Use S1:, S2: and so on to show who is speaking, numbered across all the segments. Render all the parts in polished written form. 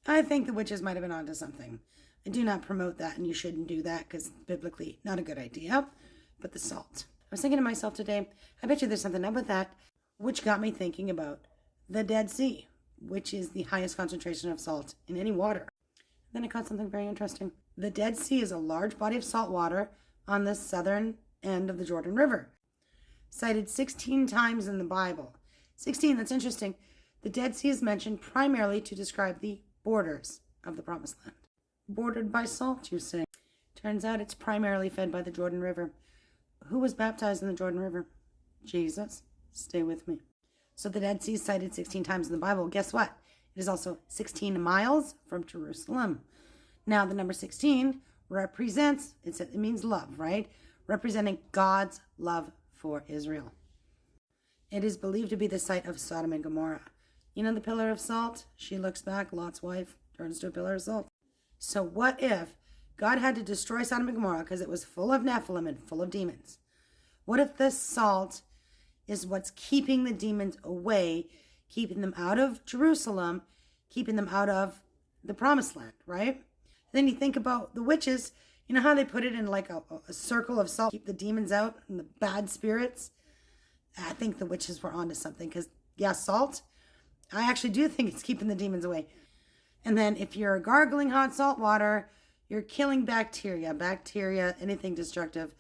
S1: I think the witches might have been onto something. I do not promote that, and you shouldn't do that because biblically, not a good idea. But the salt. I was thinking to myself today, I bet you there's something up with that, which got me thinking about the Dead Sea, which is the highest concentration of salt in any water. Then I caught something very interesting. The Dead Sea is a large body of salt water on the southern end of the Jordan River, cited 16 times in the Bible. 16, that's interesting. The Dead Sea is mentioned primarily to describe the borders of the Promised Land. Bordered by salt, you say? Turns out it's primarily fed by the Jordan River. Who was baptized in the Jordan River? Jesus. Stay with me. So the Dead Sea is cited 16 times in the Bible. Guess what? It is also 16 miles from Jerusalem. Now, the number 16 represents, it means love, right? Representing God's love for Israel. It is believed to be the site of Sodom and Gomorrah. You know the pillar of salt? She looks back, Lot's wife turns to a pillar of salt. So what if God had to destroy Sodom and Gomorrah because it was full of Nephilim and full of demons? What if the salt is what's keeping the demons away, keeping them out of Jerusalem, keeping them out of the Promised Land, right? Then you think about the witches. You know how they put it in like a circle of salt, keep the demons out and the bad spirits? I think the witches were onto something because, yeah, salt, I actually do think it's keeping the demons away. And then if you're gargling hot salt water, you're killing bacteria, anything destructive,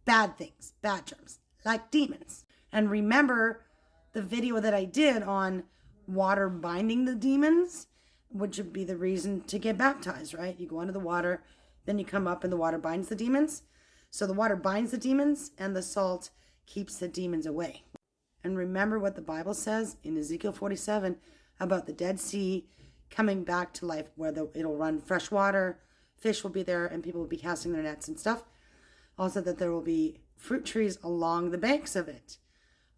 S1: bad things, bad germs, like demons. And remember the video that I did on water binding the demons, which would be the reason to get baptized, right? You go under the water, then you come up and the water binds the demons. So the water binds the demons and the salt keeps the demons away. And remember what the Bible says in Ezekiel 47 about the Dead Sea coming back to life, where it'll run fresh water, fish will be there, and people will be casting their nets and stuff. Also that there will be fruit trees along the banks of it.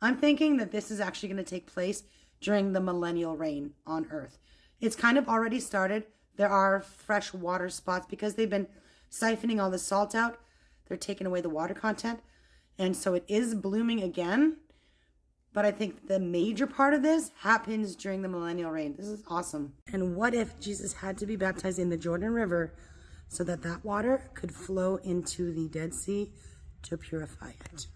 S1: I'm thinking that this is actually going to take place during the millennial reign on earth. It's kind of already started. There are fresh water spots because they've been siphoning all the salt out. They're taking away the water content. And so it is blooming again. But I think the major part of this happens during the millennial reign. This is awesome. And what if Jesus had to be baptized in the Jordan River so that that water could flow into the Dead Sea to purify it?